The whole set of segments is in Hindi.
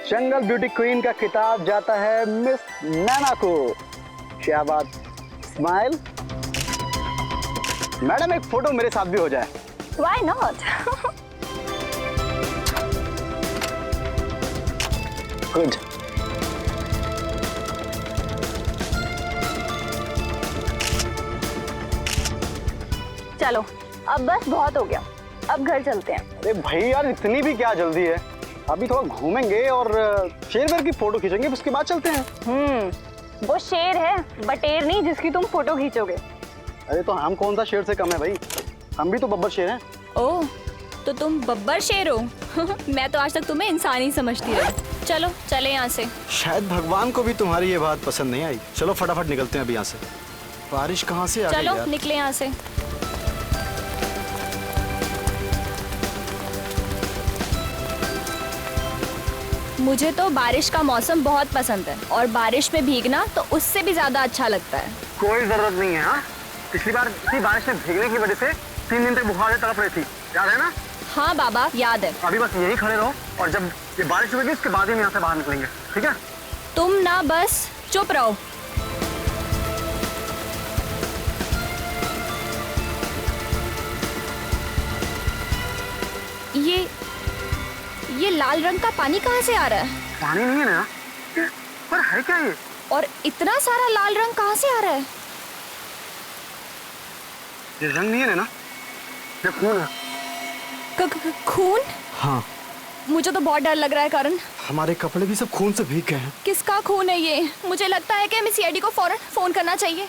जंगल ब्यूटी क्वीन का खिताब जाता है मिस नैना को। क्या बात, स्माइल। मैडम एक फोटो मेरे साथ भी हो जाए। Why not? गुड। चलो अब बस बहुत हो गया, अब घर चलते हैं। अरे भाई यार, इतनी भी क्या जल्दी है? अभी थोड़ा घूमेंगे और शेर वेर की फोटो खींचेंगे, उसके बाद चलते हैं। वो शेर है, बटेर नहीं जिसकी तुम फोटो खींचोगे। अरे तो हम कौन सा शेर से कम है भाई, हम भी तो बब्बर शेर हैं। ओह, तो तुम बब्बर शेर हो? मैं तो आज तक तुम्हें इंसान ही समझती रही। चलो चले यहाँ से। शायद भगवान को भी तुम्हारी ये बात पसंद नहीं आई। चलो फटाफट निकलते हैं अभी यहाँ से। बारिश कहाँ से आ गई चलो यार? निकले यहाँ से। मुझे तो बारिश का मौसम बहुत पसंद है और बारिश में भीगना तो उससे भी ज्यादा अच्छा लगता है। कोई जरूरत नहीं है। हाँ, पिछली बार इसी बारिश में भीगने की वजह से 3 दिन तक बुखार से तड़प रही थी, याद है ना? हाँ बाबा, याद है। अभी बस यही खड़े रहो और जब ये बारिश होगी उसके बाद ही हम यहाँ से बाहर निकलेंगे, ठीक है? तुम ना बस चुप रहो। ये लाल रंग का पानी कहाँ से आ रहा है? पानी नहीं है ना, पर है क्या ये? और इतना सारा लाल रंग कहाँ से आ रहा है? ये रंग नहीं है ना, ये खून है। खून? हाँ, मुझे तो बहुत डर लग रहा है करण। हमारे कपड़े भी सब खून से भीग गए हैं। किसका खून है ये? मुझे लगता है कि हमें सीआईडी को फौरन फोन करना चाहिए।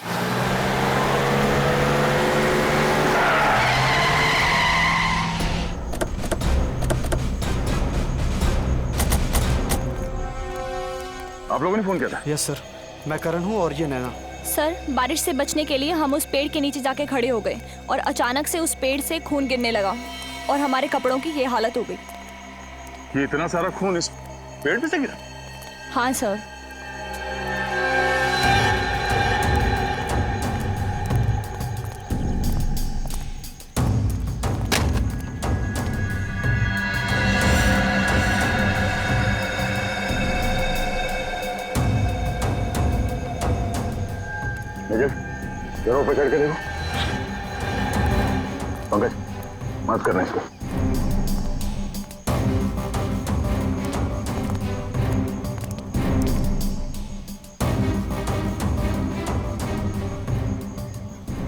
आप लोगों ने फोन किया था? यस सर, मैं करण हूँ और ये नैना। सर, बारिश से बचने के लिए हम उस पेड़ के नीचे जाके खड़े हो गए और अचानक से उस पेड़ से खून गिरने लगा और हमारे कपड़ों की ये हालत हो गई। ये इतना सारा खून इस पेड़ पे से गिरा? हाँ सर। जरा ऊपर चढ़ के देखो। पंकज, मत करना इसको।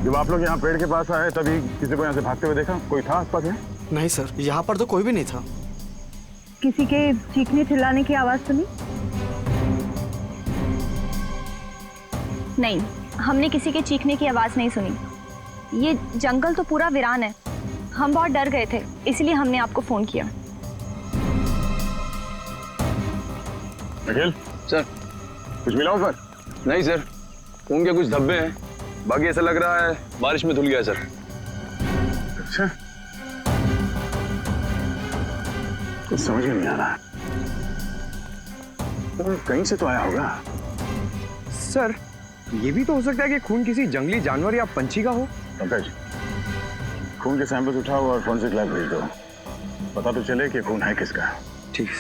जब आप लोग यहाँ पेड़ के पास आए तभी किसी को यहाँ से भागते हुए देखा? कोई था आसपास में? नहीं सर, यहाँ पर तो कोई भी नहीं था। किसी के चीखने चिल्लाने की आवाज सुनी? नहीं, हमने किसी के चीखने की आवाज नहीं सुनी। ये जंगल तो पूरा वीरान है। हम बहुत डर गए थे, इसलिए हमने आपको फोन किया। अखिल सर, कुछ मिला ऊपर? नहीं सर, खून के कुछ धब्बे हैं, बाकी ऐसा लग रहा है बारिश में धुल गया सर। अच्छा, कुछ समझ में नहीं आ रहा। तो कहीं से तो आया होगा। सर, ये भी तो हो सकता है कि खून किसी जंगली जानवर या पंछी का हो। पंकज, खून के सैंपल्स उठाओ और फोरेंसिक लैब भेज दो, पता तो चले कि खून है किसका। ठीक है।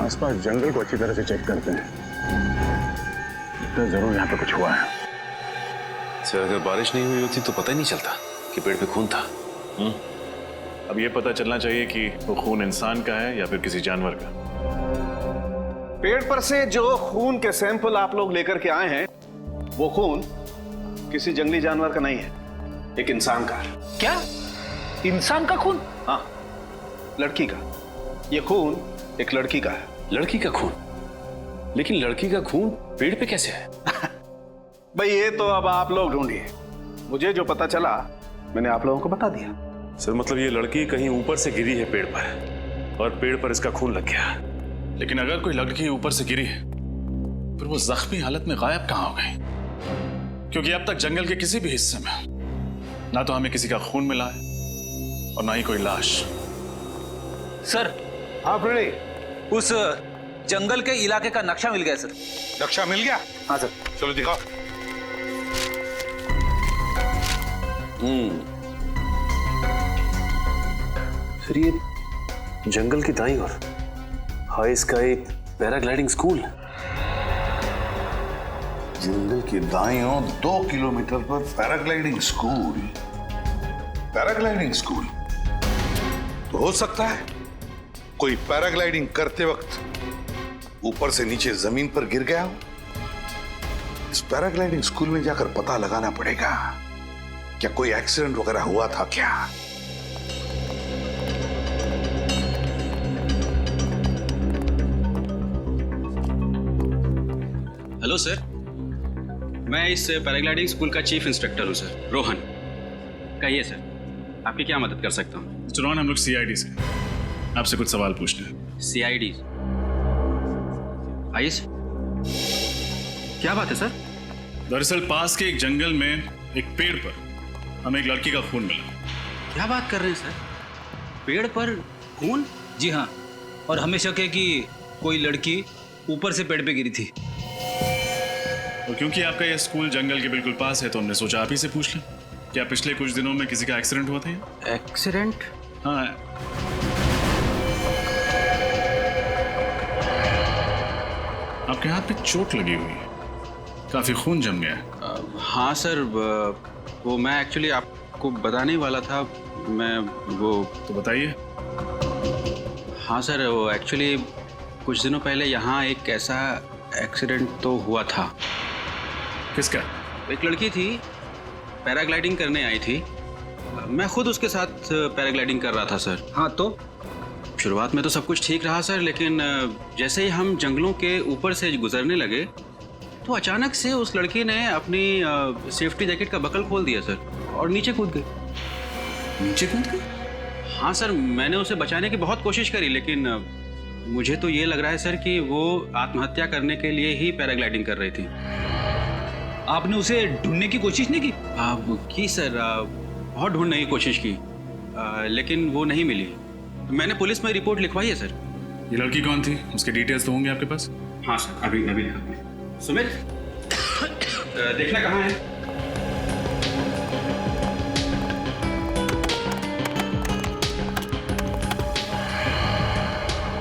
आसपास जंगल को अच्छी तरह से चेक करते हैं, तो जरूर यहाँ पे कुछ हुआ है। सर, अगर बारिश नहीं हुई होती तो पता ही नहीं चलता कि पेड़ पे खून था। अब ये पता चलना चाहिए कि वो खून इंसान का है या फिर किसी जानवर का। पेड़ पर से जो खून के सैंपल आप लोग लेकर के आए हैं, वो खून किसी जंगली जानवर का नहीं है, एक इंसान का है। क्या? इंसान का खून? हाँ, लड़की का। ये खून एक लड़की का है। लड़की का खून? लेकिन लड़की का खून पेड़ पे कैसे है? भाई ये तो अब आप लोग ढूंढिए, मुझे जो पता चला मैंने आप लोगों को बता दिया। सर, मतलब ये लड़की कहीं ऊपर से गिरी है पेड़ पर और पेड़ पर इसका खून लग गया। लेकिन अगर कोई लड़की ऊपर से गिरी है फिर वो जख्मी हालत में गायब कहाँ हो गई? क्योंकि अब तक जंगल के किसी भी हिस्से में ना तो हमें किसी का खून मिला है और ना ही कोई लाश। सर, हाँ प्रणय, उस जंगल के इलाके का नक्शा मिल गया सर। नक्शा मिल गया? हाँ सर। चलो दिखाओ। फिर ये जंगल की दाईं ओर हाई स्काई पैराग्लाइडिंग स्कूल। जंगल की दाईं ओर 2 किलोमीटर पर पैराग्लाइडिंग स्कूल। पैराग्लाइडिंग स्कूल तो हो सकता है कोई पैराग्लाइडिंग करते वक्त ऊपर से नीचे जमीन पर गिर गया हो। इस पैराग्लाइडिंग स्कूल में जाकर पता लगाना पड़ेगा क्या कोई एक्सीडेंट वगैरह हुआ था क्या। हेलो सर, मैं इस पैराग्लाइडिंग स्कूल का चीफ इंस्ट्रक्टर हूँ सर, रोहन। कहिए सर, आपकी क्या मदद कर सकता हूँ? मिस्टर रोहन, हम लोग सीआईडी से आपसे कुछ सवाल पूछने हैं। सीआईडी? आइए सर, क्या बात है सर? दरअसल पास के एक जंगल में एक पेड़ पर हमें एक लड़की का खून मिला। क्या बात कर रहे हैं सर? पेड़ पर खून? जी हाँ, और हमें शक है कि कोई लड़की ऊपर से पेड़ पे गिरी थी। और क्योंकि आपका यह स्कूल जंगल के बिल्कुल पास है तो हमने सोचा आप ही से पूछ लें, क्या पिछले कुछ दिनों में किसी का एक्सीडेंट हुआ था? एक्सीडेंट? हाँ। आपके हाथ पे चोट लगी हुई है, काफी खून जम गया है। हाँ सर, वो मैं एक्चुअली आपको बताने ही वाला था। मैं वो तो बताइए। हाँ सर, वो एक्चुअली कुछ दिनों पहले यहाँ एक ऐसा एक्सीडेंट तो हुआ था। किसका? एक लड़की थी, पैराग्लाइडिंग करने आई थी। मैं खुद उसके साथ पैराग्लाइडिंग कर रहा था सर। हाँ तो? शुरुआत में तो सब कुछ ठीक रहा सर, लेकिन जैसे ही हम जंगलों के ऊपर से गुजरने लगे तो अचानक से उस लड़की ने अपनी सेफ्टी जैकेट का बकल खोल दिया सर और नीचे कूद गई। नीचे कूद गई? हाँ सर, मैंने उसे बचाने की बहुत कोशिश करी, लेकिन मुझे तो ये लग रहा है सर कि वो आत्महत्या करने के लिए ही पैराग्लाइडिंग कर रही थी। आपने उसे ढूंढने की कोशिश नहीं की? की सर, बहुत ढूंढने की कोशिश की, लेकिन वो नहीं मिली। मैंने पुलिस में रिपोर्ट लिखवाई है सर। ये लड़की कौन थी? उसके डिटेल्स तो होंगे आपके पास? हाँ सर, अभी सुमित, देखना कहाँ है?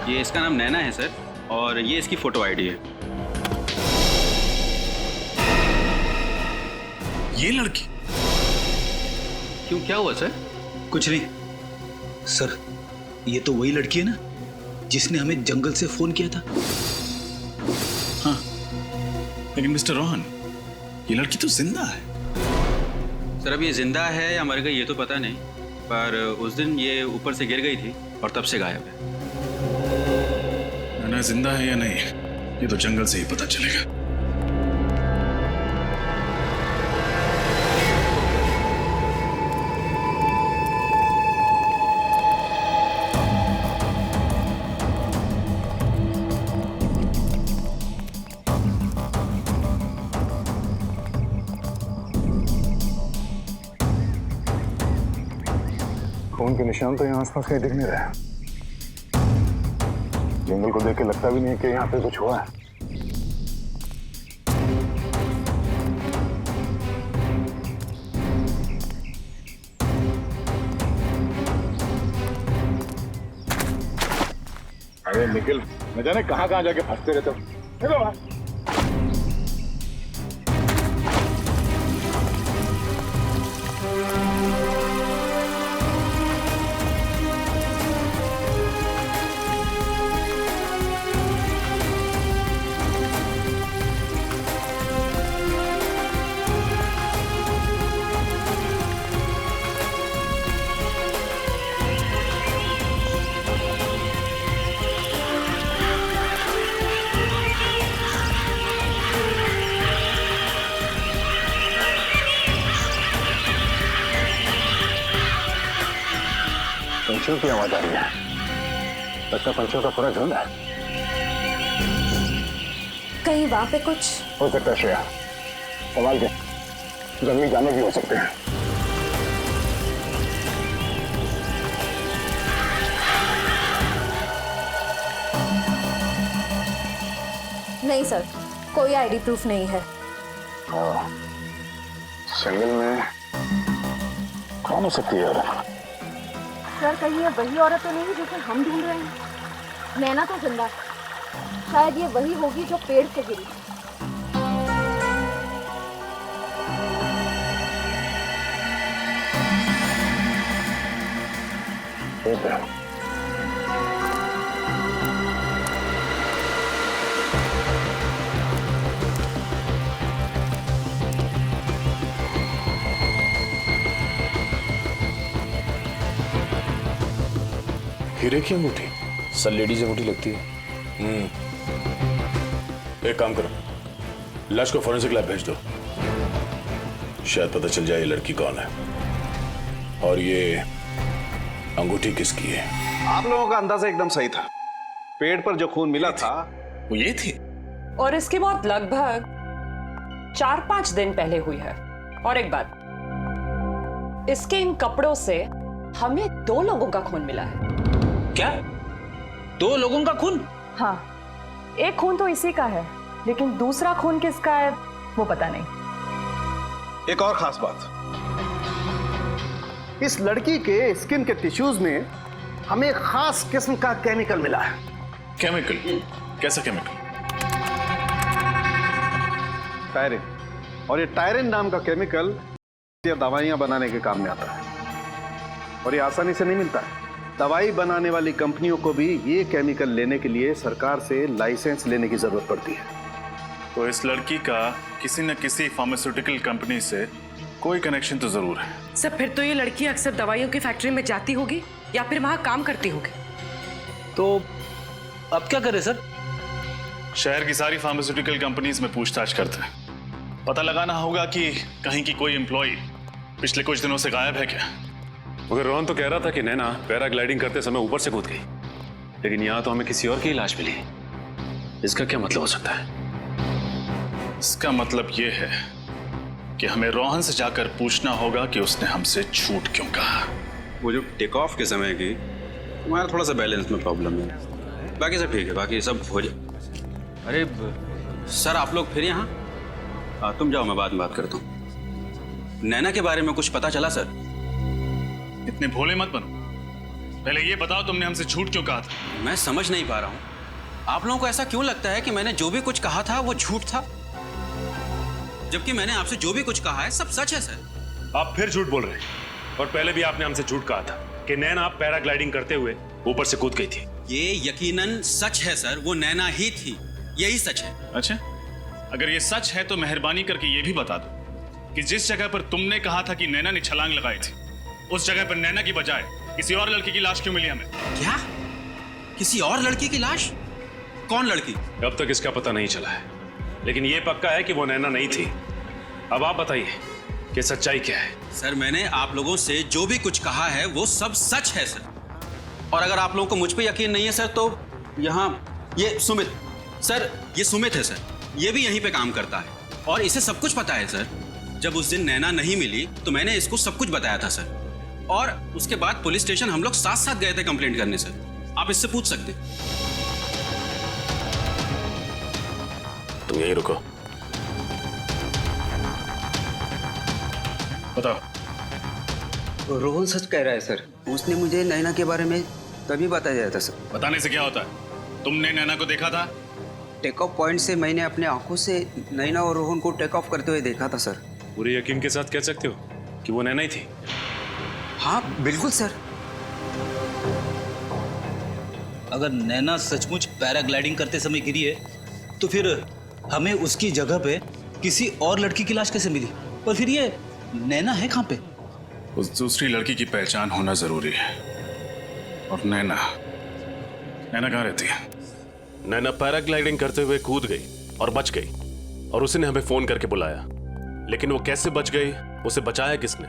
ये इसका नाम नैना है सर, और ये इसकी फोटो आईडी है। ये लड़की? क्यों, क्या हुआ सर? कुछ नहीं सर, ये तो वही लड़की है ना जिसने हमें जंगल से फोन किया था। हाँ, लेकिन मिस्टर रोहन, ये लड़की तो जिंदा है। सर, अब ये जिंदा है या मर गई ये तो पता नहीं, पर उस दिन ये ऊपर से गिर गई थी और तब से गायब है। ना जिंदा है या नहीं, ये तो जंगल से ही पता चलेगा। खून के निशान तो यहाँ आसपास कहीं दिख नहीं रहे। जंगल को देख के लगता भी नहीं कि यहाँ पे कुछ हुआ है। अरे निखिल, न जाने कहाँ कहाँ जाके फंसते रहते हो। चलो बाहर। पंछियों की आवाज आ रही है। लगता पंछियों का पूरा झुंड है। कहीं वहां पे कुछ हो सकता है श्रेया, सवाल के जंगली जानवर भी हो सकते हैं। नहीं सर, कोई आईडी प्रूफ नहीं है। जंगल में कौन हो सकती है? सर कहीं ये वही औरत तो नहीं जिसे हम ढूंढ रहे हैं? नैना तो जिंदा है, शायद ये वही होगी जो पेड़ से गिरी। हीरे की अंगूठी? सर लेडीज अंगूठी लगती है। एक काम करो, लाश को फोरेंसिक लैब भेज दो, शायद पता चल जाए ये लड़की कौन है और ये अंगूठी किसकी है। आप लोगों का अंदाजा एकदम सही था। पेड़ पर जो खून मिला था वो ये थी, और इसकी मौत लगभग 4-5 दिन पहले हुई है। और एक बात, इसके इन कपड़ों से हमें 2 लोगों का खून मिला है। क्या? 2 लोगों का खून? हाँ, एक खून तो इसी का है, लेकिन दूसरा खून किसका है वो पता नहीं। एक और खास बात, इस लड़की के स्किन के टिश्यूज में हमें एक खास किस्म का केमिकल मिला है। केमिकल? कैसा केमिकल? टायरिन। और ये टायरिन नाम का केमिकल दवाइयां बनाने के काम में आता है, और ये आसानी से नहीं मिलता है। दवाई बनाने वाली कंपनियों को भी ये केमिकल लेने के लिए सरकार से लाइसेंस लेने की जरूरत पड़ती है। तो इस लड़की का किसी न किसी फार्मास्यूटिकल कंपनी से कोई कनेक्शन तो जरूर है। सर फिर तो ये लड़की अक्सर दवाइयों की फैक्ट्री में जाती होगी या फिर वहां काम करती होगी। तो अब क्या करें सर? शहर की सारी फार्मास्यूटिकल कंपनीज में पूछताछ करते हैं, पता लगाना होगा कि कहीं की कोई एम्प्लॉय पिछले कुछ दिनों से गायब है क्या। मगर रोहन तो कह रहा था कि नैना पैराग्लाइडिंग करते समय ऊपर से कूद गई, लेकिन यहाँ तो हमें किसी और की लाश मिली। इसका क्या मतलब हो सकता है? इसका मतलब यह है कि हमें रोहन से जाकर पूछना होगा कि उसने हमसे झूठ क्यों कहा। वो जो टेक ऑफ के समय की, हमारा थोड़ा सा बैलेंस में प्रॉब्लम है, बाकी सब ठीक है, बाकी सब हो जाए। अरे सर आप लोग फिर यहाँ? तुम जाओ, मैं बाद में बात करता हूँ। नैना के बारे में कुछ पता चला सर? इतने भोले मत बनो, पहले ये बताओ तुमने हमसे झूठ क्यों कहा था। मैं समझ नहीं पा रहा हूँ, आप लोगों को ऐसा क्यों लगता है कि मैंने जो भी कुछ कहा था वो झूठ था, जबकि मैंने आपसे जो भी कुछ कहा है सब सच है सर। आप फिर झूठ बोल रहे हैं, और पहले भी आपने हमसे झूठ कहा था कि नैना पैराग्लाइडिंग करते हुए ऊपर से कूद गई थी। ये यकीनन सच है सर, वो नैना ही थी, यही सच है। अच्छा, अगर ये सच है तो मेहरबानी करके ये भी बता दो कि जिस जगह पर तुमने कहा था कि नैना ने छलांग लगाई थी, उस जगह पर नैना की बजाय किसी और लड़की की लाश क्यों मिली हमें? क्या? किसी और लड़की की लाश? कौन लड़की? अब तक इसका पता नहीं चला है, लेकिन ये पक्का है कि वो नैना नहीं थी। अब आप बताइए कि सच्चाई क्या है। सर मैंने आप लोगों से जो भी कुछ कहा है वो सब सच है सर, और अगर आप लोगों को मुझ पे यकीन नहीं है सर तो यहाँ ये सुमित सर, ये सुमित है सर, ये भी यहीं पे काम करता है और इसे सब कुछ पता है सर। जब उस दिन नैना नहीं मिली तो मैंने इसको सब कुछ बताया था सर, और उसके बाद पुलिस स्टेशन हम लोग साथ साथ गए थे कंप्लेंट करने सर। आप इससे पूछ सकते। तुम यहीं रुको, बताओ। रोहन सच कह रहा है सर, उसने मुझे नैना के बारे में तभी बताया था सर। बताने से क्या होता है? तुमने नैना को देखा था? टेक ऑफ पॉइंट से मैंने अपने आंखों से नैना और रोहन को टेक ऑफ करते हुए देखा था सर। पूरे यकीन के साथ कह सकते हो कि वो नैना ही थी? हाँ बिल्कुल सर। अगर नैना सचमुच पैराग्लाइडिंग करते समय गिरी है तो फिर हमें उसकी जगह पे किसी और लड़की की लाश कैसे मिली? और फिर ये नैना है कहाँ पे? उस दूसरी लड़की की पहचान होना जरूरी है। और नैना कहाँ रहती है? नैना पैराग्लाइडिंग करते हुए कूद गई और बच गई, और उसने हमें फोन करके बुलाया, लेकिन वो कैसे बच गई, उसे बचाया किसने,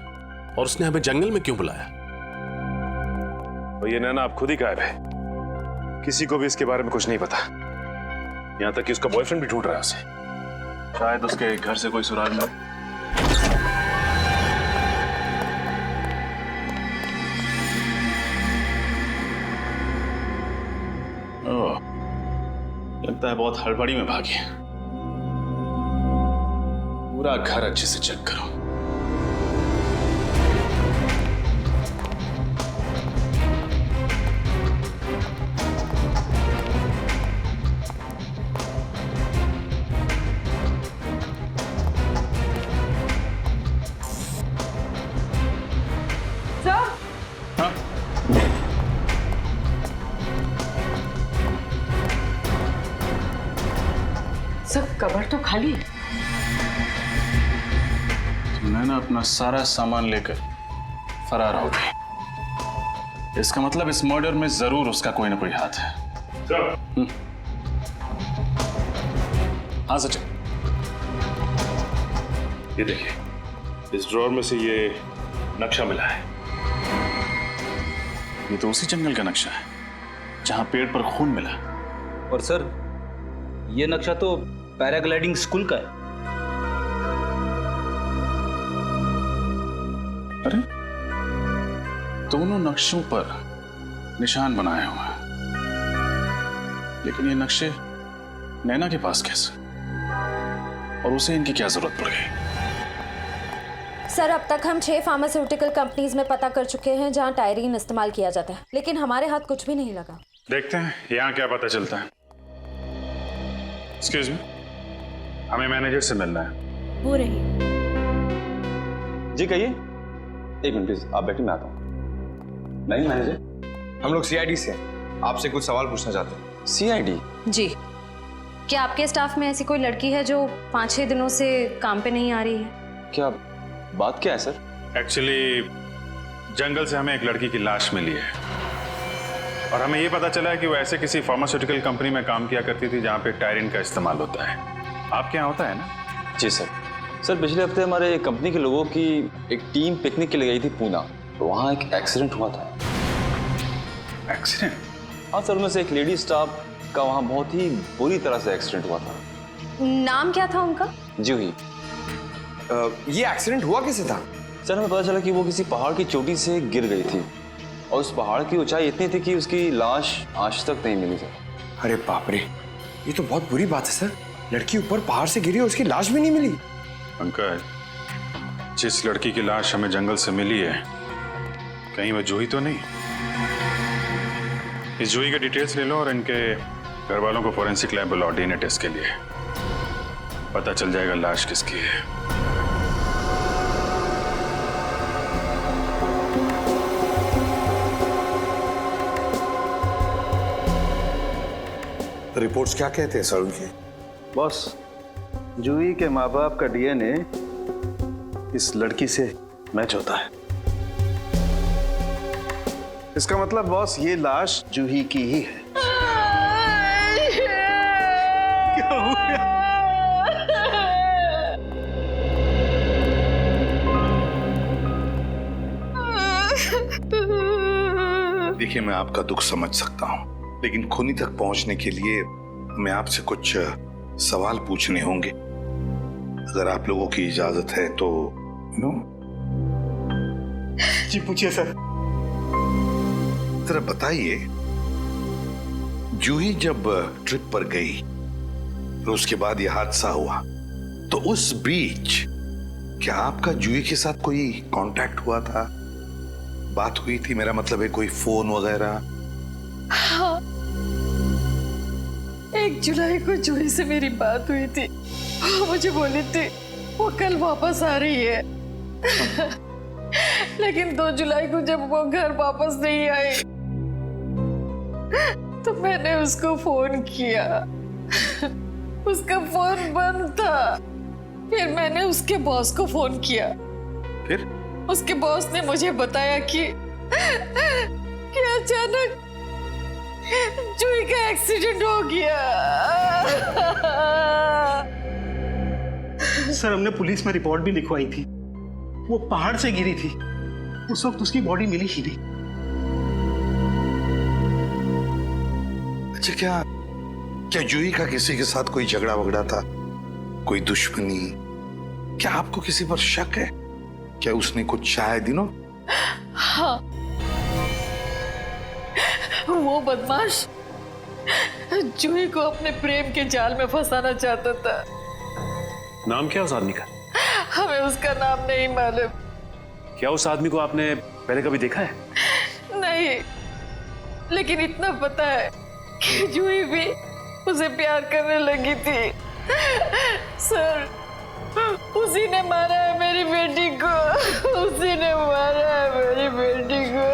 और उसने हमें जंगल में क्यों बुलाया? तो ये नैना अब खुद ही गायब है, किसी को भी इसके बारे में कुछ नहीं पता, यहाँ तक कि उसका बॉयफ्रेंड भी ढूंढ रहा है उसे। शायद उसके घर से कोई सुराग मिले। लगता है बहुत हड़बड़ी में भागी। पूरा घर अच्छे से चेक करो। सब कबर तो खाली है। नैना अपना सारा सामान लेकर फरार हो गई। इसका मतलब इस मर्डर में जरूर उसका कोई ना कोई हाथ है। हाँ सचिन, ये देखिए, इस ड्रॉर में से ये नक्शा मिला है। ये तो उसी जंगल का नक्शा है जहां पेड़ पर खून मिला। और सर, ये नक्शा तो पैराग्लाइडिंग स्कूल का है। अरे, दोनों नक्शों पर निशान बनाए हुए हैं, लेकिन ये नक्शे नैना के पास कैसे, और उसे इनकी क्या जरूरत पड़ गई? सर, अब तक हम 6 फार्मास्यूटिकल कंपनीज में पता कर चुके हैं जहां टायरीन इस्तेमाल किया जाता है, लेकिन हमारे हाथ कुछ भी नहीं लगा। देखते हैं यहाँ क्या पता चलता है। एक्सक्यूज मी, हमें मैनेजर से मिलना है। वो रही। जी कहिए। एक मिनट प्लीज, आप बैठिए, मैं आता हूँ। नहीं मैनेजर, हम लोग सीआईडी से हैं, आपसे कुछ सवाल पूछना चाहते हैं। सीआईडी? जी। क्या आपके स्टाफ में ऐसी कोई लड़की है जो 5-6 दिनों से काम पे नहीं आ रही है? क्या बात क्या है सर? एक्चुअली जंगल से हमें एक लड़की की लाश मिली है, और हमें ये पता चला है कि वो ऐसे किसी फार्मास्यूटिकल कंपनी में काम किया करती थी जहाँ पे टायरिन का इस्तेमाल होता है। आपके यहाँ होता है ना? जी सर। सर, पिछले हफ्ते हमारे कंपनी के लोगों की एक टीम पिकनिक के लिए गई थी पूना, तो वहाँ एक एक्सीडेंट हुआ था। एक्सीडेंट? हाँ सर, उनमें से एक लेडी स्टाफ का वहाँ बहुत ही बुरी तरह से एक्सीडेंट हुआ था। नाम क्या था उनका? जूही। ये एक्सीडेंट हुआ कैसे था? सर, हमें पता चला कि वो किसी पहाड़ की चोटी से गिर गई थी, और उस पहाड़ की ऊंचाई इतनी थी कि उसकी लाश आज तक नहीं मिली सर। अरे बाप रे, ये तो बहुत बुरी बात है सर। लड़की ऊपर पहाड़ से गिरी और उसकी लाश भी नहीं मिली। पंकज, जिस लड़की की लाश हमें जंगल से मिली है, कहीं वो जूही तो नहीं? इस जूही के डिटेल्स ले लो और इनके घर वालों को फॉरेंसिक लैब बुलाओ डीएनए टेस्ट के लिए। पता चल जाएगा लाश किसकी है। रिपोर्ट्स क्या कहते हैं सर उनके? बॉस, जूही के माँ बाप का डीएनए इस लड़की से मैच होता है। इसका मतलब बॉस, ये लाश जूही की ही है। क्या हो गया? देखिए, मैं आपका दुख समझ सकता हूं, लेकिन खूनी तक पहुंचने के लिए हमें आपसे कुछ सवाल पूछने होंगे। अगर आप लोगों की इजाजत है तो जी पूछिए सर। जरा बताइए, जूही जब ट्रिप पर गई और उसके बाद यह हादसा हुआ, तो उस बीच क्या आपका जूही के साथ कोई कांटेक्ट हुआ था? बात हुई थी, मेरा मतलब है कोई फोन वगैरह? हाँ, 1 जुलाई को जूही से मेरी बात हुई थी। वो मुझे बोली थी वो कल वापस आ रही है। लेकिन 2 जुलाई को जब वो घर वापस नहीं आई, तो मैंने उसको फोन किया। उसका फोन बंद था। फिर मैंने उसके बॉस को फोन किया। फिर उसके बॉस ने मुझे बताया कि अचानक जूही का एक्सीडेंट हो गया। सर, हमने पुलिस में रिपोर्ट भी लिखवाई थी। वो पहाड़ से गिरी थी, उस वक्त उसकी बॉडी मिली ही नहीं। अच्छा, क्या जूही का किसी के साथ कोई झगड़ा वगड़ा था, कोई दुश्मनी? क्या आपको किसी पर शक है? क्या उसने कुछ चाहे दिनों? हाँ, वो बदमाश जूही को अपने प्रेम के जाल में फंसाना चाहता था। नाम क्या उस आदमी का? हमें उसका नाम नहीं मालूम। क्या उस आदमी को आपने पहले कभी देखा है? नहीं, लेकिन इतना पता है कि जूही भी उसे प्यार करने लगी थी। सर, उसी ने मारा है मेरी बेटी को, उसी ने मारा है मेरी बेटी को।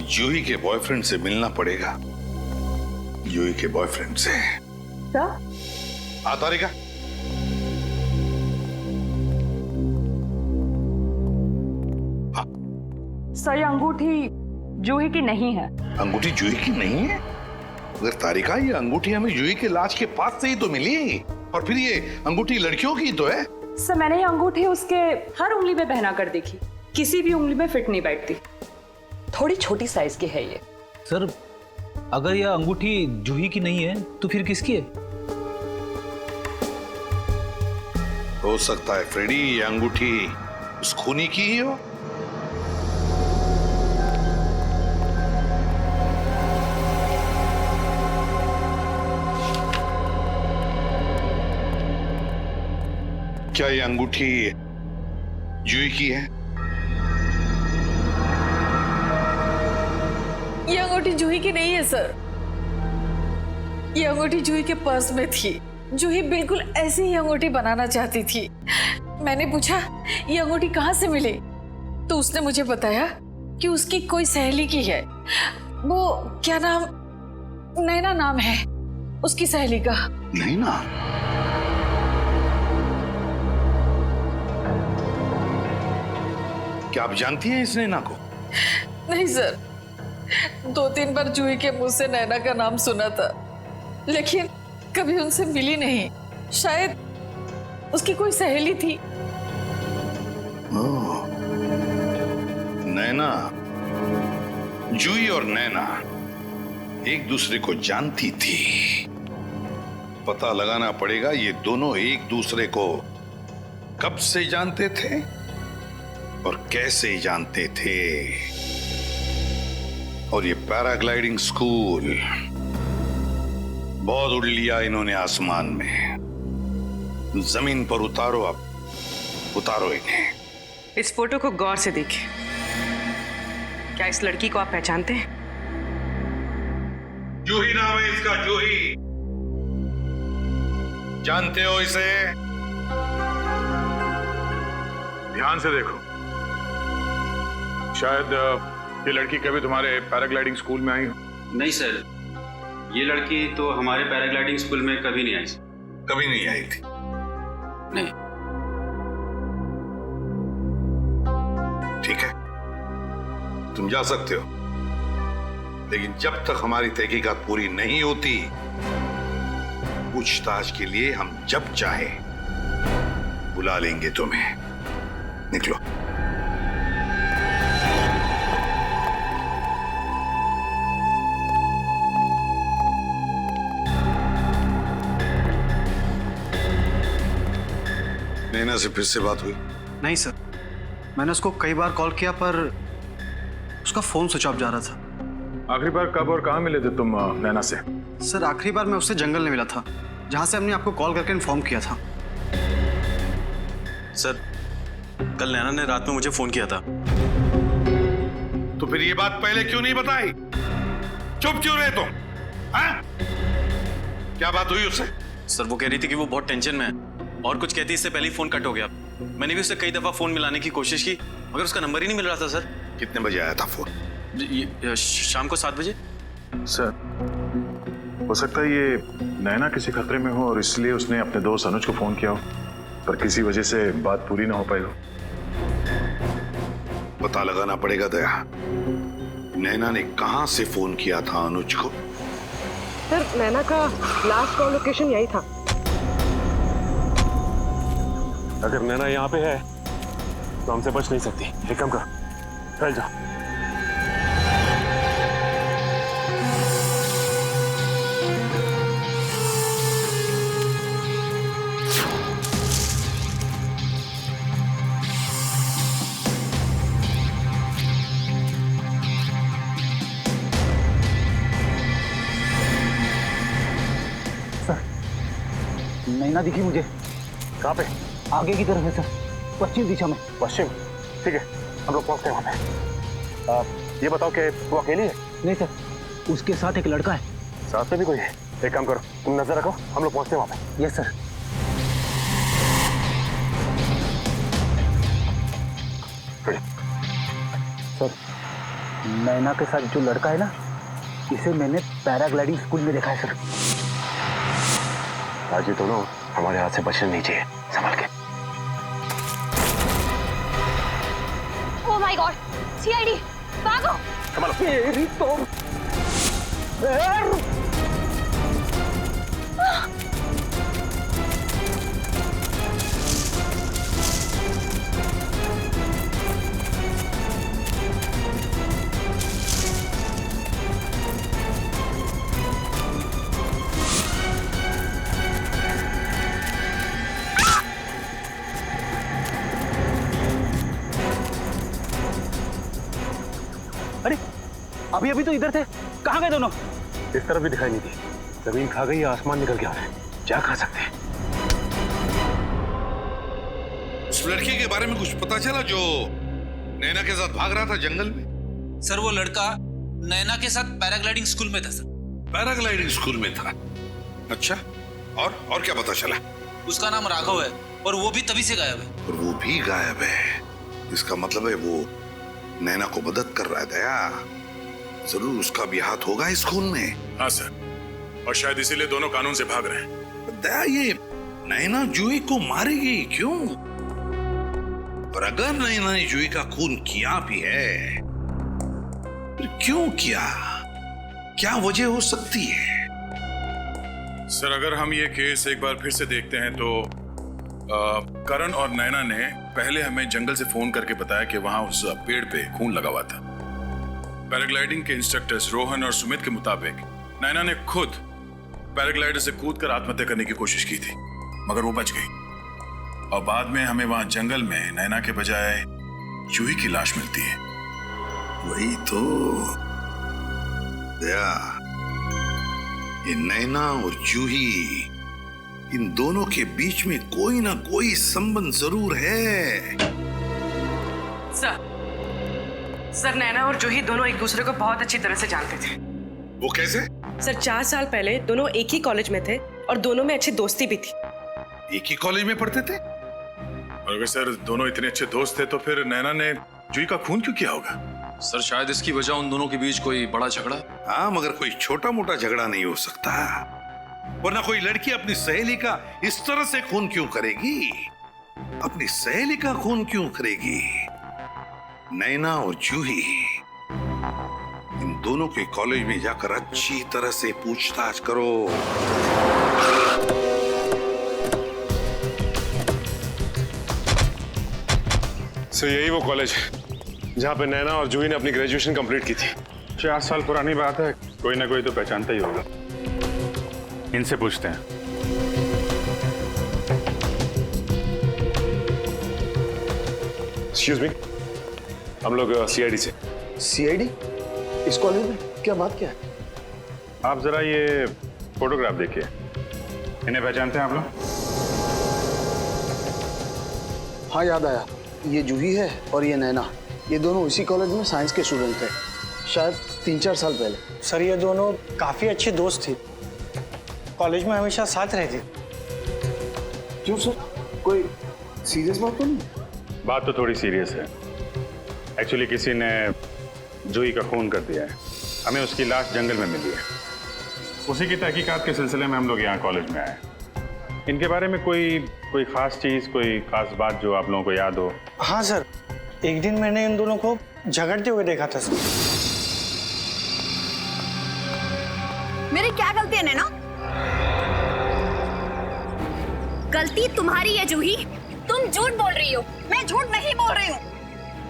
जूही के बॉयफ्रेंड से मिलना पड़ेगा। जूही के बॉयफ्रेंड से। क्या? तारिका, सर, ये अंगूठी जूही की नहीं है। अंगूठी जूही की नहीं है? अगर तारिका, ये अंगूठी हमें जूही के लाश के पास से ही तो मिली, और फिर ये अंगूठी लड़कियों की तो है। सर, मैंने ये अंगूठी उसके हर उंगली में पहना कर देखी, किसी भी उंगली में फिट नहीं बैठती। थोड़ी छोटी साइज की है ये। सर, अगर यह अंगूठी जूही की नहीं है तो फिर किसकी है? हो सकता है फ्रेडी, ये अंगूठी उस खूनी की ही हो। क्या ये अंगूठी जूही की है? ये अंगूठी जूही की नहीं है सर। ये अंगूठी जूही के पर्स में थी। जूही बिल्कुल ऐसी ही अंगूठी बनाना चाहती थी। मैंने पूछा ये अंगूठी कहाँ से मिली, तो उसने मुझे बताया कि उसकी कोई सहेली की है। वो क्या नाम, नैना नाम है उसकी सहेली का। नैना? क्या आप जानती हैं इस नैना को? नहीं सर, 2-3 बार जूही के मुंह से नैना का नाम सुना था, लेकिन कभी उनसे मिली नहीं। शायद उसकी कोई सहेली थी। ओह, नैना, जूही और नैना एक दूसरे को जानती थी। पता लगाना पड़ेगा ये दोनों एक दूसरे को कब से जानते थे और कैसे जानते थे। और ये पैराग्लाइडिंग स्कूल, बहुत उड़ लिया इन्होंने आसमान में। जमीन पर उतारो, अब उतारो इन्हें। इस फोटो को गौर से देखिए। क्या इस लड़की को आप पहचानते हैं? जूही नाम है इसका, जूही। जानते हो इसे? ध्यान से देखो, शायद ये लड़की कभी तुम्हारे पैराग्लाइडिंग स्कूल में आई हो। नहीं सर, ये लड़की तो हमारे पैराग्लाइडिंग स्कूल में कभी नहीं आई। कभी नहीं आई थी? नहीं। ठीक है, तुम जा सकते हो, लेकिन जब तक हमारी तहकीकात पूरी नहीं होती, पूछताछ के लिए हम जब चाहे बुला लेंगे तुम्हें। निकलो। नैना से फिर से बात हुई? नहीं सर, मैंने उसको कई बार कॉल किया पर उसका फोन स्विच ऑफ जा रहा था। आखिरी बार कब और कहाँ मिले थे तुम नैना से? सर, आखिरी बार मैं उससे जंगल में मिला था, जहां से हमने आपको कॉल करके इन्फॉर्म किया था। सर, कल नैना ने रात में मुझे फोन किया था। तो फिर ये बात पहले क्यों नहीं बताई? चुप क्यों रहे तुम? हाँ? क्या बात हुई उससे? सर, वो कह रही थी कि वो बहुत टेंशन में है और कुछ कहती, इससे पहले ही फोन कट हो गया। मैंने भी उससे कई दफा फोन मिलाने की कोशिश की, मगर उसका नंबर ही नहीं मिल रहा था। सर, कितने बजे आया था फोन? शाम को 7 बजे। सर, हो सकता है ये नैना किसी खतरे में हो और इसलिए उसने अपने दोस्त अनुज को फोन किया हो, पर किसी वजह से बात पूरी ना हो पाई हो। पता लगाना पड़ेगा दया, नैना ने कहां से फोन किया था अनुज को। सर, नैना का लास्ट कॉल लोकेशन यही था। अगर नैना यहाँ पे है तो हमसे बच नहीं सकती। एक काम कर, फैल जा। नैना दिखी मुझे। कहाँ पे? आगे की तरफ है सर, पश्चिम दिशा में। पश्चिम? ठीक है, हम लोग पहुंचते हैं वहाँ पे। ये बताओ कि वो अकेली है? नहीं सर, उसके साथ एक लड़का है। साथ में भी कोई है? एक काम करो, तुम नजर रखो, हम लोग पहुंचते हैं वहाँ पे। Yes sir. सर, नैना के साथ जो लड़का है ना, इसे मैंने पैराग्लाइडिंग स्कूल में देखा है सर। आज ये दोनों हमारे हाथ से बचने नहीं चाहिए, संभाल के। ओह माय गॉड, सीआईडी, भागो! संभालो। मेरी तो अभी अभी तो इधर थे, कहाँ गए दोनों? इस तरफ भी दिखाई नहीं दी। जमीन खा गई या आसमान निकल के आ रहा है, क्या खा सकते हैं? उस लड़की के बारे में कुछ पता चला जो नैना के साथ भाग रहा था जंगल में? सर वो लड़का नैना के साथ पैराग्लाइडिंग स्कूल में था सर। पैराग्लाइडिंग स्कूल में था? अच्छा, और क्या पता चला? उसका नाम राघव है और वो भी तभी से गायब है। और वो भी गायब है, इसका मतलब है वो नैना को मदद कर रहा है। दया, जरूर उसका भी हाथ होगा इस खून में। हाँ सर, और शायद इसीलिए दोनों कानून से भाग रहे हैं। दया, ये नैना जूही को मारेगी क्यों? और अगर नैना ने जूही का खून किया भी है, फिर क्यों किया? क्या वजह हो सकती है? सर, अगर हम ये केस एक बार फिर से देखते हैं तो करण और नैना ने पहले हमें जंगल से फोन करके बताया कि वहां उस पेड़ पे खून लगा हुआ था। पैराग्लाइडिंग के इंस्ट्रक्टर्स रोहन और सुमित के मुताबिक नैना ने खुद पैराग्लाइडर से कूदकर आत्महत्या करने की कोशिश की थी, मगर वो बच गई। और बाद में हमें वहां जंगल में नैना के बजाय जूही की लाश मिलती है। वही तो दया, ये नैना और जूही, इन दोनों के बीच में कोई ना कोई संबंध जरूर है। सर, नैना और जूही दोनों एक दूसरे को बहुत अच्छी तरह से जानते थे। वो कैसे? सर, 4 साल पहले दोनों एक ही कॉलेज में थे और दोनों में अच्छी दोस्ती भी थी। एक ही कॉलेज में पढ़ते थे? और अगर सर दोनों इतने अच्छे दोस्त थे तो फिर नैना ने जूही का खून क्यों किया होगा? सर, शायद इसकी वजह उन दोनों के बीच कोई बड़ा झगड़ा। हाँ, मगर कोई छोटा मोटा झगड़ा नहीं हो सकता, वरना कोई लड़की अपनी सहेली का इस तरह से खून क्यों करेगी? अपनी सहेली का खून क्यों करेगी? नैना और जूही, इन दोनों के कॉलेज में जाकर अच्छी तरह से पूछताछ करो। सर, यही वो कॉलेज है जहाँ पे नैना और जूही ने अपनी ग्रेजुएशन कंप्लीट की थी। 4 साल पुरानी बात है, कोई ना कोई तो पहचानता ही होगा। इनसे पूछते हैं। एक्सक्यूज मी, हम लोग सीआईडी से। सीआईडी? इस कॉलेज में क्या बात क्या है? आप जरा ये फोटोग्राफ देखिए, इन्हें पहचानते हैं आप लोग? हाँ, याद आया, ये जूही है और ये नैना। ये दोनों इसी कॉलेज में साइंस के स्टूडेंट थे, शायद 3-4 साल पहले। सर, ये दोनों काफी अच्छी दोस्त थी, कॉलेज में हमेशा साथ रहती। क्यों सर, कोई सीरियस बात तो नहीं? बात तो थोड़ी सीरियस है। एक्चुअली किसी ने जूही का खून कर दिया है, हमें उसकी लाश जंगल में मिली है। उसी की तहकीकात के सिलसिले में हम लोग यहाँ कॉलेज में आए। इनके बारे में कोई खास चीज़, कोई खास बात जो आप लोगों को याद हो? हाँ सर, एक दिन मैंने इन दोनों को झगड़ते हुए देखा था सर। मेरी क्या गलती है नैना? गलती तुम्हारी है जूही, तुम झूठ बोल रही हो। मैं झूठ नहीं बोल रही हूँ,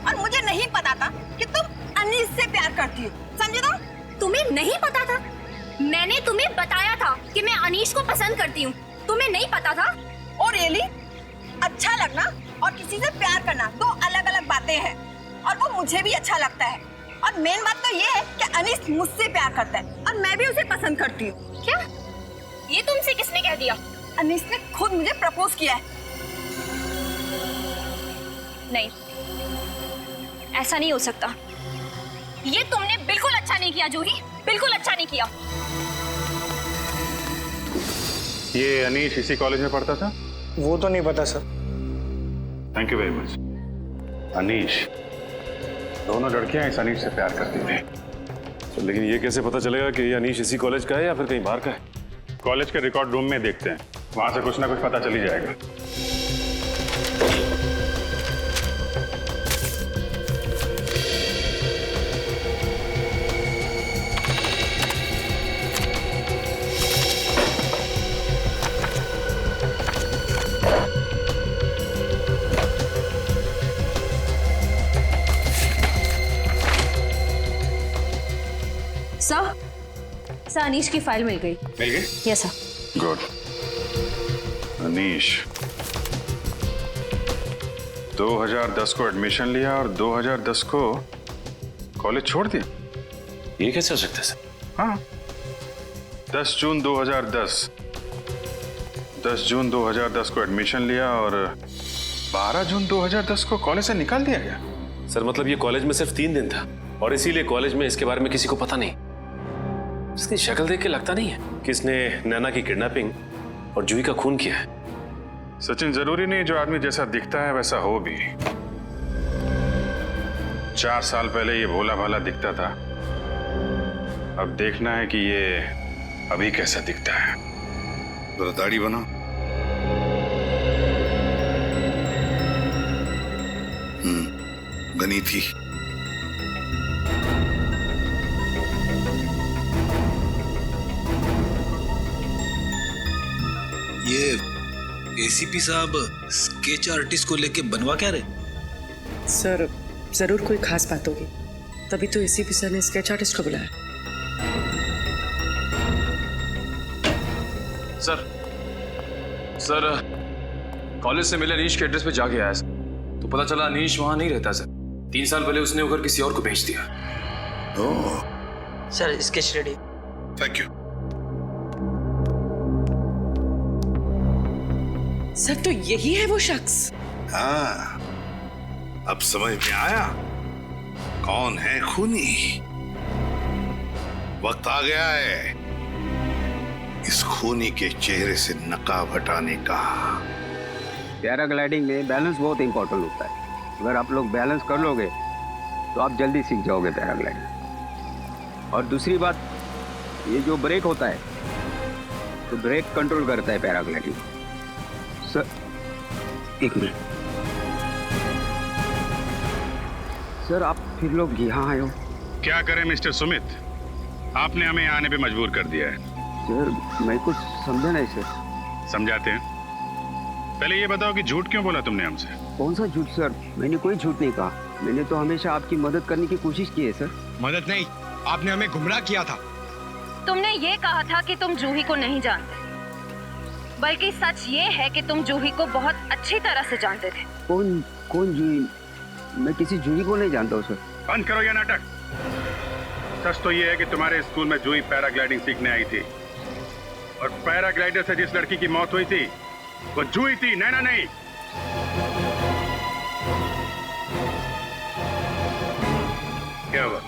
और मुझे नहीं पता था कि तुम अनीस से प्यार करती हो, समझे तुम? तुम्हें नहीं पता था? मैंने तुम्हें बताया था कि मैं अनीश को पसंद करती हूँ, तुम्हें नहीं पता था? और रियली, अच्छा लगना और किसी से प्यार करना दो अलग अलग बातें हैं, और वो मुझे भी अच्छा लगता है। और मेन बात तो ये है कि अनीस मुझसे प्यार करता है और मैं भी उसे पसंद करती हूँ। क्या? ये तुमसे किसने कह दिया? अनीस ने खुद मुझे प्रपोज किया है। नहीं, ऐसा नहीं हो सकता। ये तुमने बिल्कुल अच्छा नहीं किया जूही, बिल्कुल अच्छा नहीं किया। ये अनीश इसी कॉलेज में पढ़ता था? वो तो नहीं पता sir. Thank you very much. Anish, दोनों लड़कियां इस अनीश से प्यार करती थी। तो लेकिन ये कैसे पता चलेगा कि ये अनीश इसी कॉलेज का है या फिर कहीं बाहर का है? कॉलेज के रिकॉर्ड रूम में देखते हैं, वहां से कुछ ना कुछ पता चल ही जाएगा। सर, अनीश की फाइल मिल गई। मिल गई? Yes sir. गुड। अनीश 2010 को एडमिशन लिया और 2010 को कॉलेज छोड़ दिया। ये कैसे हो सकता है सर? हाँ, 10 जून 2010 को एडमिशन लिया और 12 जून 2010 को कॉलेज से निकाल दिया गया। सर मतलब ये कॉलेज में सिर्फ 3 दिन था और इसीलिए कॉलेज में इसके बारे में किसी को पता नहीं। इसकी शक्ल देख के लगता नहीं है कि इसने नैना की किडनैपिंग और जूही का खून किया है। सचिन, जरूरी नहीं जो आदमी जैसा दिखता है वैसा हो भी। 4 साल पहले ये भोला भाला दिखता था, अब देखना है कि ये अभी कैसा दिखता है। जरा दाढ़ी बना। गनी थी। ये एसीपी साहब स्केच आर्टिस्ट को लेके बनवा क्या रहे? सर जरूर कोई खास बात होगी, तभी तो एसीपी सर ने स्केच आर्टिस्ट को बुलाया। सर कॉलेज से मिले अनीश के एड्रेस पे जाके आया सर, तो पता चला अनीश वहां नहीं रहता सर। 3 साल पहले उसने होकर किसी और को भेज दिया। Sir sketch ready. Thank you. Sir तो यही है वो शख्स। हाँ, अब समझ में आया कौन है खूनी। वक्त आ गया है इस खूनी के चेहरे से नकाब हटाने का। पैराग्लाइडिंग में बैलेंस बहुत इंपॉर्टेंट होता है। अगर आप लोग बैलेंस कर लोगे तो आप जल्दी सीख जाओगे पैराग्लाइडिंग। और दूसरी बात, ये जो ब्रेक होता है तो ब्रेक कंट्रोल करता है पैराग्लाइडिंग। सर एक मिनट सर, आप फिर लोग यहाँ आए हो? क्या करें मिस्टर सुमित, आपने हमें आने पे मजबूर कर दिया है। सर मैं कुछ समझा नहीं सर। समझाते हैं। पहले ये बताओ कि झूठ क्यों बोला तुमने हमसे? कौन सा झूठ सर? मैंने कोई झूठ नहीं कहा। मैंने तो हमेशा आपकी मदद करने की कोशिश की है सर। मदद नहीं, आपने हमें गुमराह किया था। तुमने ये कहा था कि तुम जूही को नहीं जानते, बल्कि सच ये है कि तुम जूही को बहुत अच्छी तरह से जानते थे। कौन जूही? मैं किसी जूही को नहीं जानता हूँ सर। बंद करो ये नाटक। सच तो ये है कि तुम्हारे स्कूल में जूही पैराग्लाइडिंग सीखने आई थी और पैराग्लाइडर से जिस लड़की की मौत हुई थी वो जूही थी, नैना नहीं। क्या हुआ?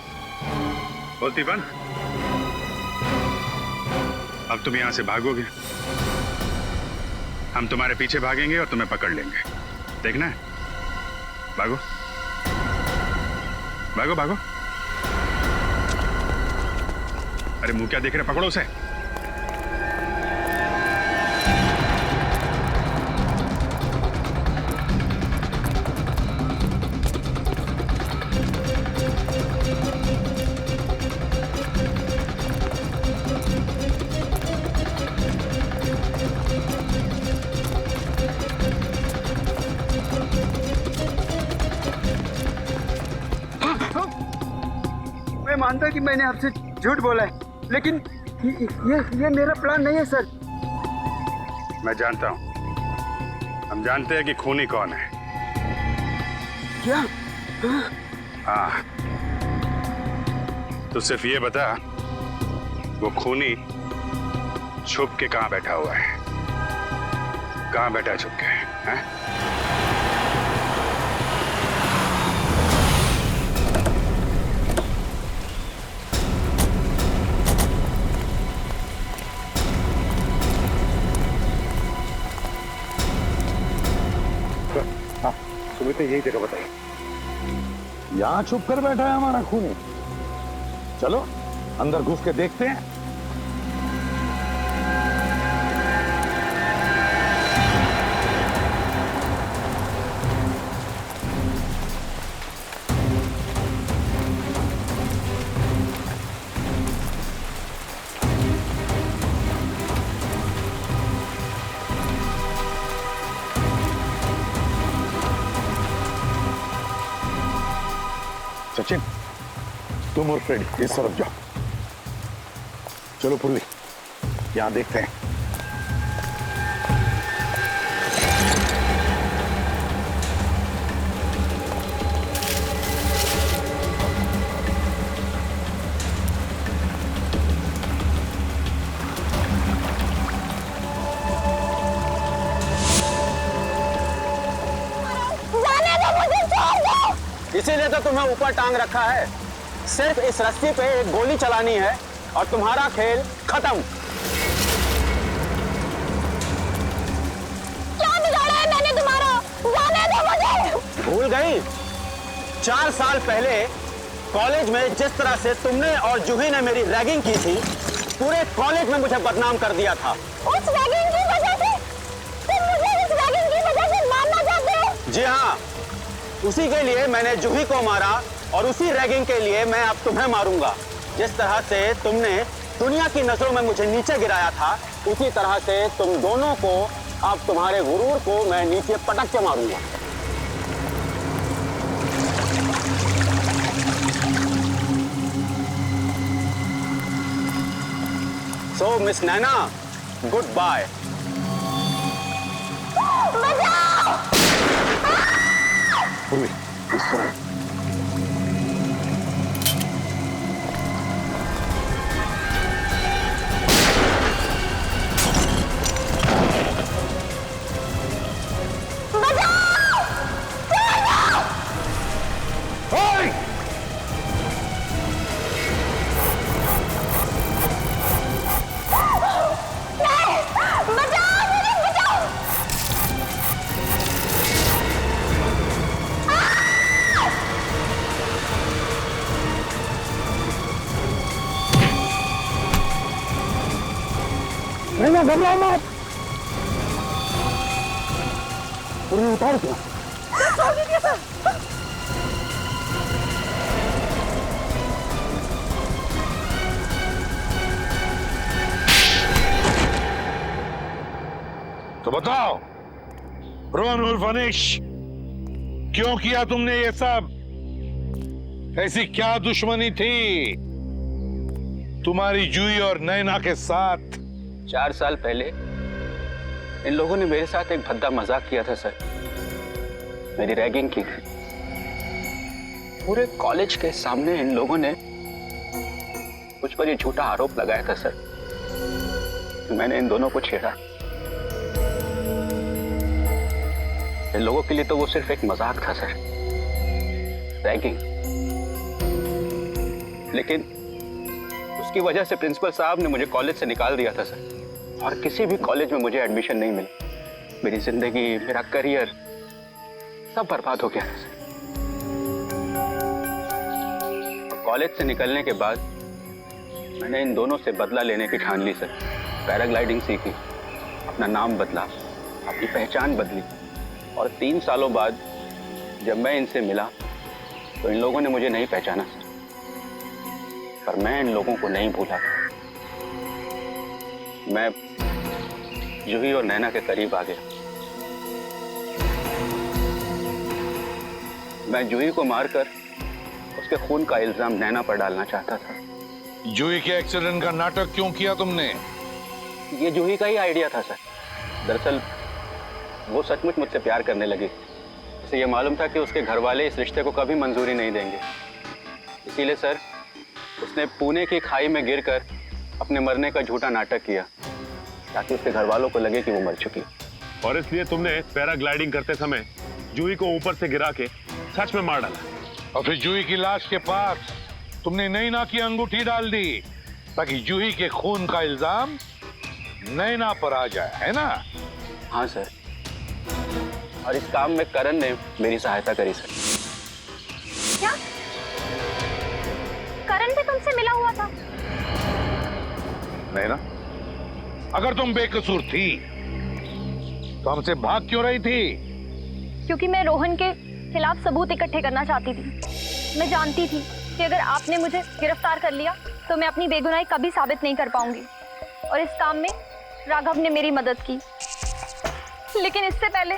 बोलती बंद। अब तुम यहां से भागोगे, हम तुम्हारे पीछे भागेंगे और तुम्हें पकड़ लेंगे। देखना है? भागो भागो भागो। अरे मुंह क्या देख रहे, पकड़ो उसे। मैं मानता कि मैंने आपसे झूठ बोला है, लेकिन ये मेरा प्लान नहीं है सर। मैं जानता हूं, हम जानते हैं कि खूनी कौन है। क्या? हाँ, तो सिर्फ ये बता वो खूनी छुप के कहां बैठा हुआ है। कहाँ बैठा छुप के हैं? हाँ, सुमित यही जगह बताइए। यहाँ छुप कर बैठा है हमारा खूनी। चलो अंदर घुस के देखते हैं। सचिन, तुम और फ्रेडी इस तरफ जाओ। चलो पुरली, यहां देखते हैं। इसीलिए तो तुम्हें ऊपर टांग रखा है। सिर्फ इस रस्सी पे एक गोली चलानी है और तुम्हारा खेल खत्म। क्या बिगाड़ा है मैंने तुम्हारा? जाने दो मुझे। भूल गई? 4 साल पहले कॉलेज में जिस तरह से तुमने और जूही ने मेरी रैगिंग की थी, पूरे कॉलेज में मुझे बदनाम कर दिया था। उस रैगिंग की वजह से तुम मुझे इस रैगिंग की वजह से मारना चाहते हो? जी हाँ, उसी के लिए मैंने जूही को मारा और उसी रैगिंग के लिए मैं अब तुम्हें मारूंगा। जिस तरह से तुमने दुनिया की नजरों में मुझे नीचे गिराया था, उसी तरह से तुम दोनों को, अब तुम्हारे गुरूर को मैं नीचे पटक के मारूंगा। सो मिस नैना, गुड बाय। इस तरह नहीं घबराओ मत। उन्हें उतार दो। तो बताओ रोहन उर्फ अनिश, क्यों किया तुमने ये सब? ऐसी क्या दुश्मनी थी तुम्हारी जूही और नैना के साथ? 4 साल पहले इन लोगों ने मेरे साथ एक भद्दा मजाक किया था सर। मेरी रैगिंग की थी। पूरे कॉलेज के सामने इन लोगों ने मुझ पर ये झूठा आरोप लगाया था सर कि मैंने इन दोनों को छेड़ा। इन लोगों के लिए तो वो सिर्फ एक मजाक था सर, रैगिंग। लेकिन उसकी वजह से प्रिंसिपल साहब ने मुझे कॉलेज से निकाल दिया था सर, और किसी भी कॉलेज में मुझे एडमिशन नहीं मिला। मेरी जिंदगी, मेरा करियर सब बर्बाद हो गया था सर। और कॉलेज से निकलने के बाद मैंने इन दोनों से बदला लेने की ठान ली सर। पैराग्लाइडिंग सीखी, अपना नाम बदला, अपनी पहचान बदली, और 3 सालों बाद जब मैं इनसे मिला तो इन लोगों ने मुझे नहीं पहचाना सर, पर मैं इन लोगों को नहीं भूला। मैं जूही और नैना के करीब आ गया। मैं जूही को मारकर उसके खून का इल्जाम नैना पर डालना चाहता था। जूही के एक्सीडेंट का नाटक क्यों किया तुमने? ये जूही का ही आइडिया था सर। दरअसल वो सचमुच मुझसे प्यार करने लगी। उसे ये मालूम था कि उसके घर वाले इस रिश्ते को कभी मंजूरी नहीं देंगे। इसीलिए सर उसने पुणे की खाई में गिरकर अपने मरने का झूठा नाटक किया ताकि उसके घर वालों को लगे कि वो मर चुकी। और इसलिए तुमने पैराग्लाइडिंग करते समय जूही को ऊपर से गिरा के सच में मार डाला। और फिर जूही की लाश के पास तुमने नैना की अंगूठी डाल दी ताकि जूही के खून का इल्जाम नैना पर आ जाए, है ना? हाँ सर, और इस काम में करण ने मेरी सहायता करी सर। क्या करण भी तुमसे मिला हुआ था? नैना, अगर तुम बेकसूर थी तो हमसे भाग क्यों रही थी? क्योंकि मैं रोहन के खिलाफ सबूत इकट्ठे करना चाहती थी। मैं जानती थी कि अगर आपने मुझे गिरफ्तार कर लिया तो मैं अपनी बेगुनाही कभी साबित नहीं कर पाऊंगी, और इस काम में राघव ने मेरी मदद की। लेकिन इससे पहले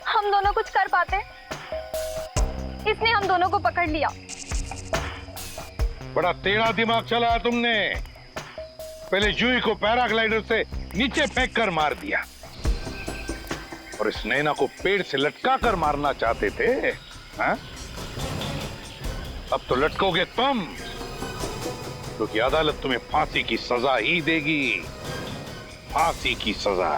हम दोनों कुछ कर पाते, इसने हम दोनों को पकड़ लिया। बड़ा टेढ़ा दिमाग चलाया तुमने। पहले जूही को पैराग्लाइडर से नीचे फेंक कर मार दिया और इस नैना को पेड़ से लटका कर मारना चाहते थे, हाँ? अब तो लटकोगे तुम, क्योंकि अदालत तुम्हें फांसी की सजा ही देगी। फांसी की सजा।